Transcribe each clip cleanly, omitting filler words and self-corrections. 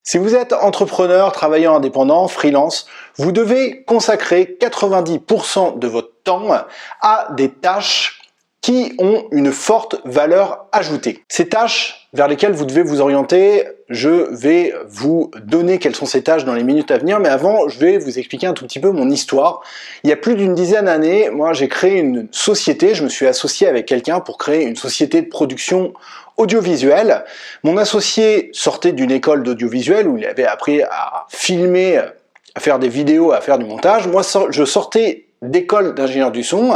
Si vous êtes entrepreneur, travailleur indépendant, freelance, vous devez consacrer 90% de votre temps à des tâches qui ont une forte valeur ajoutée. Ces tâches vers lesquelles vous devez vous orienter, je vais vous donner quelles sont ces tâches dans les minutes à venir, mais avant, je vais vous expliquer un tout petit peu mon histoire. Il y a plus d'une dizaine d'années, moi j'ai créé une société, je me suis associé avec quelqu'un pour créer une société de production audiovisuelle. Mon associé sortait d'une école d'audiovisuel où il avait appris à filmer, à faire des vidéos, à faire du montage. Moi, je sortais d'école d'ingénieur du son.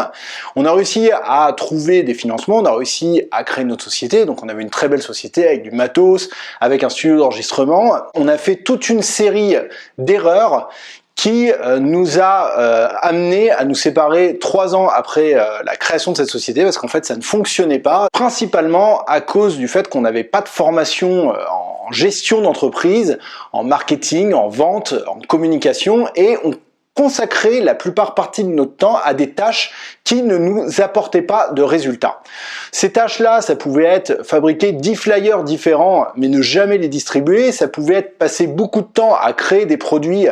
On a réussi à trouver des financements, on a réussi à créer notre société, donc on avait une très belle société avec du matos, avec un studio d'enregistrement. On a fait toute une série d'erreurs qui nous a amené à nous séparer 3 ans après la création de cette société, parce qu'en fait ça ne fonctionnait pas, principalement à cause du fait qu'on n'avait pas de formation en gestion d'entreprise, en marketing, en vente, en communication, et on consacrer la plupart partie de notre temps à des tâches qui ne nous apportaient pas de résultats. Ces tâches-là, ça pouvait être fabriquer 10 flyers différents, mais ne jamais les distribuer. Ça pouvait être passer beaucoup de temps à créer des produits,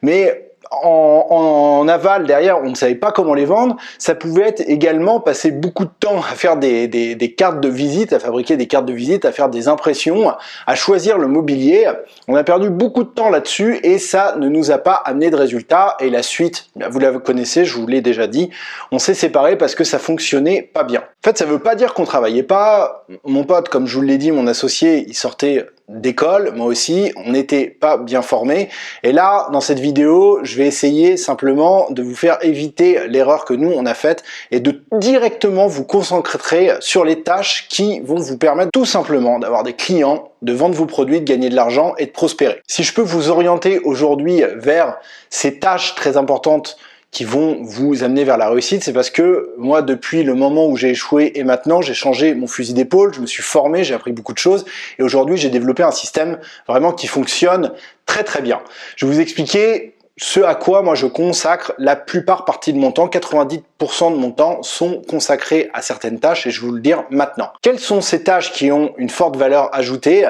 mais en aval, derrière, on ne savait pas comment les vendre. Ça pouvait être également passer beaucoup de temps à faire des cartes de visite, à fabriquer des cartes de visite, à faire des impressions, à choisir le mobilier. On a perdu beaucoup de temps là-dessus et ça ne nous a pas amené de résultats. Et la suite, vous la connaissez, je vous l'ai déjà dit, on s'est séparés parce que ça fonctionnait pas bien. En fait, ça veut pas dire qu'on travaillait pas. Mon pote, comme je vous l'ai dit, mon associé, il sortait d'école, moi aussi, on n'était pas bien formés. Et là, dans cette vidéo, je vais essayer simplement de vous faire éviter l'erreur que nous, on a faite et de directement vous concentrer sur les tâches qui vont vous permettre tout simplement d'avoir des clients, de vendre vos produits, de gagner de l'argent et de prospérer. Si je peux vous orienter aujourd'hui vers ces tâches très importantes qui vont vous amener vers la réussite, c'est parce que moi, depuis le moment où j'ai échoué et maintenant, j'ai changé mon fusil d'épaule, je me suis formé, j'ai appris beaucoup de choses et aujourd'hui, j'ai développé un système vraiment qui fonctionne très très bien. Je vais vous expliquer ce à quoi moi je consacre la plupart partie de mon temps, 90% de mon temps sont consacrés à certaines tâches et je vais vous le dire maintenant. Quelles sont ces tâches qui ont une forte valeur ajoutée?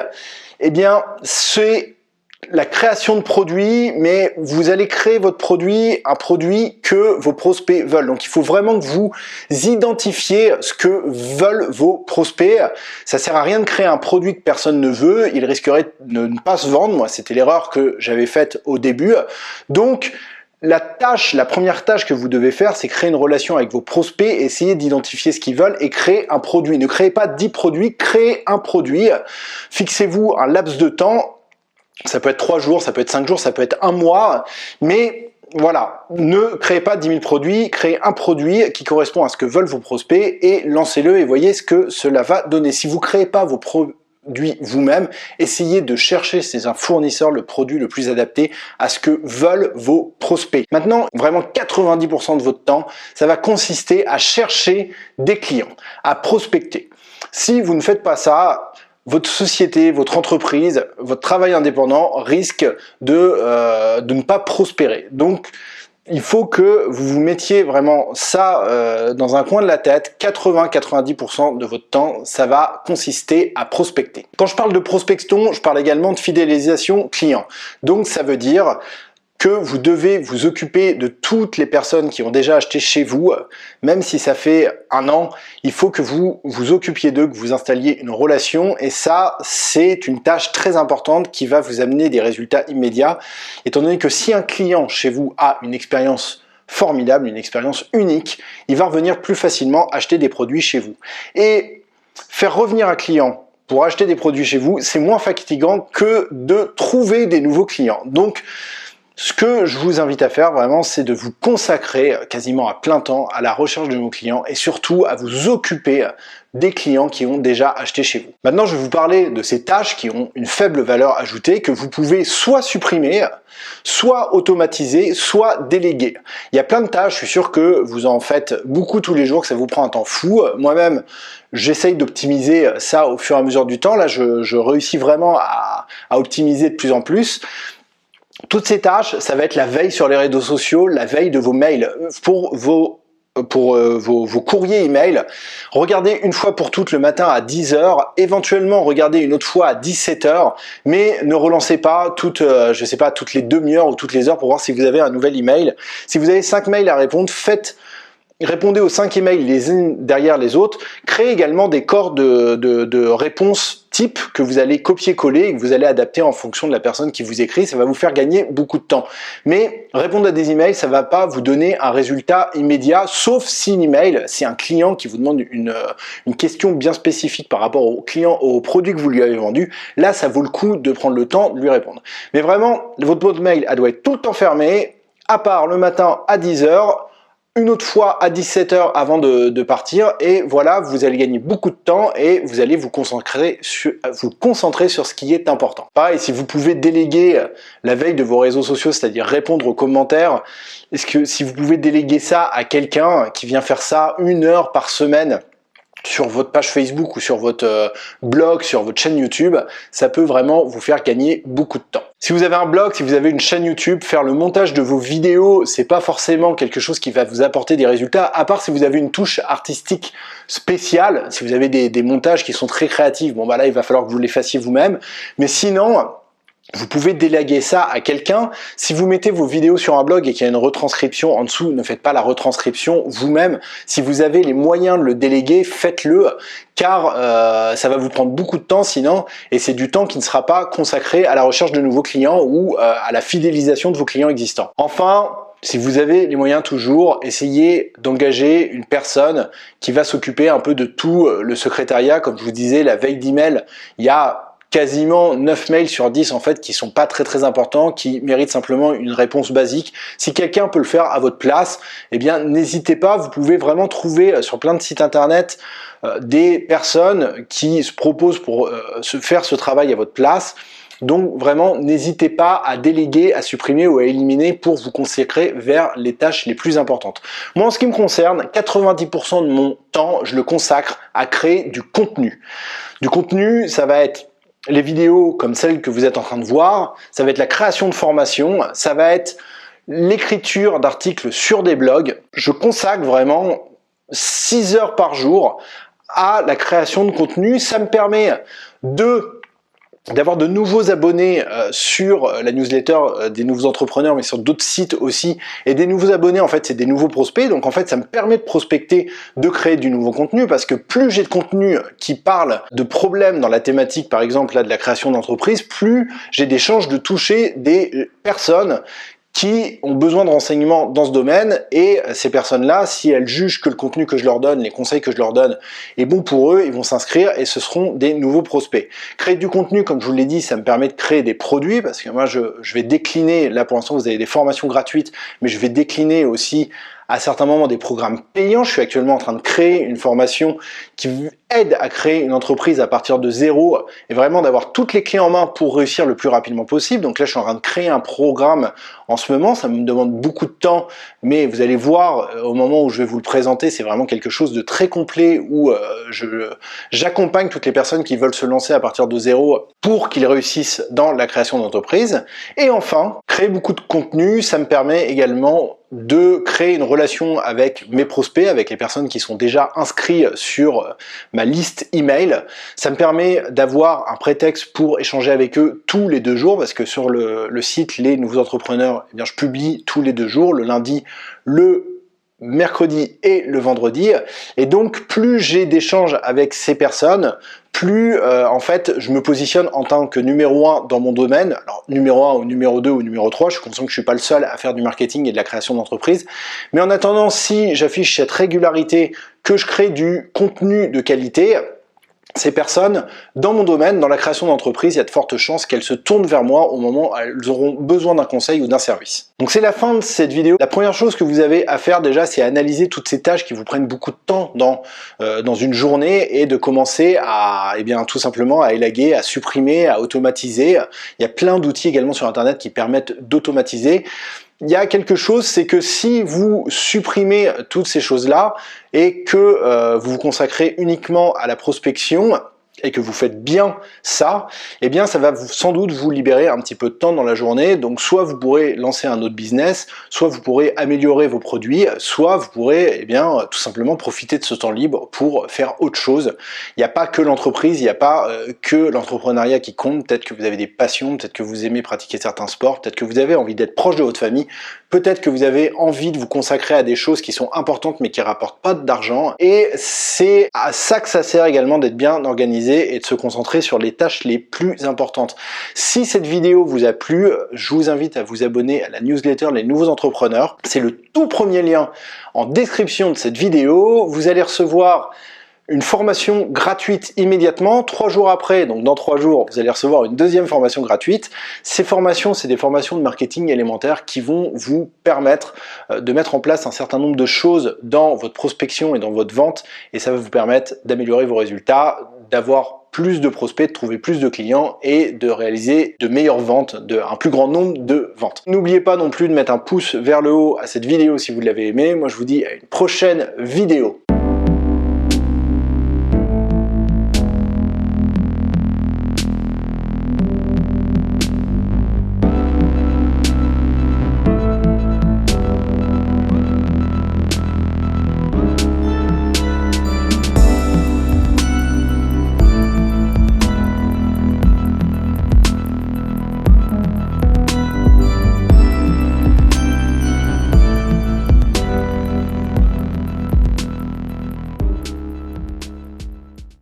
Eh bien, c'est la création de produits, mais vous allez créer votre produit, un produit que vos prospects veulent. Donc il faut vraiment que vous identifiez ce que veulent vos prospects. Ça sert à rien de créer un produit que personne ne veut, il risquerait de ne pas se vendre. Moi, c'était l'erreur que j'avais faite au début. Donc la première tâche que vous devez faire, c'est créer une relation avec vos prospects, essayer d'identifier ce qu'ils veulent et créer un produit. Ne créez pas 10 produits, créez un produit. Fixez-vous un laps de temps. Ça peut être 3 jours, ça peut être 5 jours, ça peut être 1 mois, mais voilà, ne créez pas 10 000 produits, créez un produit qui correspond à ce que veulent vos prospects et lancez-le et voyez ce que cela va donner. Si vous ne créez pas vos produits vous-même, essayez de chercher chez un fournisseur le produit le plus adapté à ce que veulent vos prospects. Maintenant, vraiment 90% de votre temps, ça va consister à chercher des clients, à prospecter. Si vous ne faites pas ça, votre société, votre entreprise, votre travail indépendant risque de ne pas prospérer. Donc, il faut que vous vous mettiez vraiment ça dans un coin de la tête. 80-90% de votre temps, ça va consister à prospecter. Quand je parle de prospection, je parle également de fidélisation client. Donc, ça veut dire que vous devez vous occuper de toutes les personnes qui ont déjà acheté chez vous, même si ça fait 1 an, il faut que vous vous occupiez d'eux, que vous installiez une relation et ça, c'est une tâche très importante qui va vous amener des résultats immédiats, étant donné que si un client chez vous a une expérience formidable, une expérience unique, il va revenir plus facilement acheter des produits chez vous. Et faire revenir un client pour acheter des produits chez vous, c'est moins fatigant que de trouver des nouveaux clients. Donc, ce que je vous invite à faire vraiment, c'est de vous consacrer quasiment à plein temps à la recherche de nouveaux clients et surtout à vous occuper des clients qui ont déjà acheté chez vous. Maintenant, je vais vous parler de ces tâches qui ont une faible valeur ajoutée que vous pouvez soit supprimer, soit automatiser, soit déléguer. Il y a plein de tâches, je suis sûr que vous en faites beaucoup tous les jours, que ça vous prend un temps fou. Moi-même, j'essaye d'optimiser ça au fur et à mesure du temps. Là, je réussis vraiment à optimiser de plus en plus. Toutes ces tâches, ça va être la veille sur les réseaux sociaux, la veille de vos mails. Pour vos vos courriers email. Regardez une fois pour toutes le matin à 10 heures, éventuellement regardez une autre fois à 17 heures, mais ne relancez pas je sais pas, toutes les demi-heures ou toutes les heures pour voir si vous avez un nouvel email. Si vous avez 5 mails à répondre, répondez aux 5 emails les uns derrière les autres. Créez également des corps de réponses type que vous allez copier-coller et que vous allez adapter en fonction de la personne qui vous écrit. Ça va vous faire gagner beaucoup de temps. Mais répondre à des emails, ça va pas vous donner un résultat immédiat, sauf si l'email, c'est un client qui vous demande une question bien spécifique par rapport au produit que vous lui avez vendu. Là, ça vaut le coup de prendre le temps de lui répondre. Mais vraiment, votre boîte mail, elle doit être tout le temps fermée, à part le matin à 10 heures, une autre fois à 17 heures avant de partir, et voilà, vous allez gagner beaucoup de temps et vous allez vous concentrer sur ce qui est important. Pareil, si vous pouvez déléguer la veille de vos réseaux sociaux, c'est-à-dire répondre aux commentaires, si vous pouvez déléguer ça à quelqu'un qui vient faire ça 1 heure par semaine, sur votre page Facebook ou sur votre blog, sur votre chaîne YouTube, ça peut vraiment vous faire gagner beaucoup de temps. Si vous avez un blog, si vous avez une chaîne YouTube, faire le montage de vos vidéos, c'est pas forcément quelque chose qui va vous apporter des résultats, à part si vous avez une touche artistique spéciale, si vous avez des montages qui sont très créatifs, bon bah là il va falloir que vous les fassiez vous-même, mais sinon, vous pouvez déléguer ça à quelqu'un. Si vous mettez vos vidéos sur un blog et qu'il y a une retranscription en dessous, ne faites pas la retranscription vous-même. Si vous avez les moyens de le déléguer, faites-le, car ça va vous prendre beaucoup de temps sinon, et c'est du temps qui ne sera pas consacré à la recherche de nouveaux clients ou à la fidélisation de vos clients existants. Enfin, si vous avez les moyens toujours, essayez d'engager une personne qui va s'occuper un peu de tout le secrétariat. Comme je vous disais, la veille d'email, il y a quasiment 9 mails sur 10 en fait qui sont pas très importants, qui méritent simplement une réponse basique. Si quelqu'un peut le faire à votre place, eh bien n'hésitez pas, vous pouvez vraiment trouver sur plein de sites internet des personnes qui se proposent pour faire ce travail à votre place. Donc vraiment, n'hésitez pas à déléguer, à supprimer ou à éliminer pour vous consacrer vers les tâches les plus importantes. Moi, en ce qui me concerne, 90% de mon temps, je le consacre à créer du contenu. Du contenu, ça va être les vidéos comme celles que vous êtes en train de voir, ça va être la création de formations, ça va être l'écriture d'articles sur des blogs. Je consacre vraiment 6 heures par jour à la création de contenu. Ça me permet d'avoir de nouveaux abonnés sur la newsletter des nouveaux entrepreneurs, mais sur d'autres sites aussi. Et des nouveaux abonnés, en fait, c'est des nouveaux prospects. Donc, en fait, ça me permet de prospecter, de créer du nouveau contenu, parce que plus j'ai de contenu qui parle de problèmes dans la thématique, par exemple, là, de la création d'entreprise, plus j'ai des chances de toucher des personnes qui ont besoin de renseignements dans ce domaine, et ces personnes-là, si elles jugent que le contenu que je leur donne, les conseils que je leur donne est bon pour eux, ils vont s'inscrire et ce seront des nouveaux prospects. Créer du contenu, comme je vous l'ai dit, ça me permet de créer des produits, parce que moi je vais décliner, là pour l'instant vous avez des formations gratuites, mais je vais décliner aussi à certains moments des programmes payants. Je suis actuellement en train de créer une formation qui aide à créer une entreprise à partir de zéro et vraiment d'avoir toutes les clés en main pour réussir le plus rapidement possible. Donc là, je suis en train de créer un programme en ce moment. Ça me demande beaucoup de temps, mais vous allez voir au moment où je vais vous le présenter, c'est vraiment quelque chose de très complet où j'accompagne toutes les personnes qui veulent se lancer à partir de zéro pour qu'ils réussissent dans la création d'entreprise. Et enfin, créer beaucoup de contenu, ça me permet également de créer une relation avec mes prospects, avec les personnes qui sont déjà inscrits sur ma liste email. Ça me permet d'avoir un prétexte pour échanger avec eux tous les 2 jours, parce que sur le site Les Nouveaux Entrepreneurs, eh bien, je publie tous les 2 jours, le lundi, le mercredi et le vendredi. Et donc, plus j'ai d'échanges avec ces personnes, plus en fait je me positionne en tant que numéro 1 dans mon domaine. Alors numéro 1 ou numéro 2 ou numéro 3, je suis conscient que je suis pas le seul à faire du marketing et de la création d'entreprise. Mais en attendant, si j'affiche cette régularité, que je crée du contenu de qualité, ces personnes, dans mon domaine, dans la création d'entreprise, il y a de fortes chances qu'elles se tournent vers moi au moment où elles auront besoin d'un conseil ou d'un service. Donc c'est la fin de cette vidéo. La première chose que vous avez à faire déjà, c'est analyser toutes ces tâches qui vous prennent beaucoup de temps dans une journée et de commencer à, tout simplement à élaguer, à supprimer, à automatiser. Il y a plein d'outils également sur Internet qui permettent d'automatiser. Il y a quelque chose, c'est que si vous supprimez toutes ces choses-là et que vous vous consacrez uniquement à la prospection, et que vous faites bien ça, eh bien ça va sans doute vous libérer un petit peu de temps dans la journée. Donc soit vous pourrez lancer un autre business, soit vous pourrez améliorer vos produits, soit vous pourrez tout simplement profiter de ce temps libre pour faire autre chose. Il n'y a pas que l'entreprise, il n'y a pas que l'entrepreneuriat qui compte. Peut-être que vous avez des passions, peut-être que vous aimez pratiquer certains sports, peut-être que vous avez envie d'être proche de votre famille, peut-être que vous avez envie de vous consacrer à des choses qui sont importantes mais qui rapportent pas d'argent. Et c'est à ça que ça sert également d'être bien organisé et de se concentrer sur les tâches les plus importantes. Si cette vidéo vous a plu, je vous invite à vous abonner à la newsletter Les Nouveaux Entrepreneurs. C'est le tout premier lien en description de cette vidéo. Vous allez recevoir une formation gratuite immédiatement. 3 jours après, donc dans 3 jours, vous allez recevoir une deuxième formation gratuite. Ces formations, c'est des formations de marketing élémentaire qui vont vous permettre de mettre en place un certain nombre de choses dans votre prospection et dans votre vente, et ça va vous permettre d'améliorer vos résultats, d'avoir plus de prospects, de trouver plus de clients et de réaliser de meilleures ventes, un plus grand nombre de ventes. N'oubliez pas non plus de mettre un pouce vers le haut à cette vidéo si vous l'avez aimée. Moi, je vous dis à une prochaine vidéo.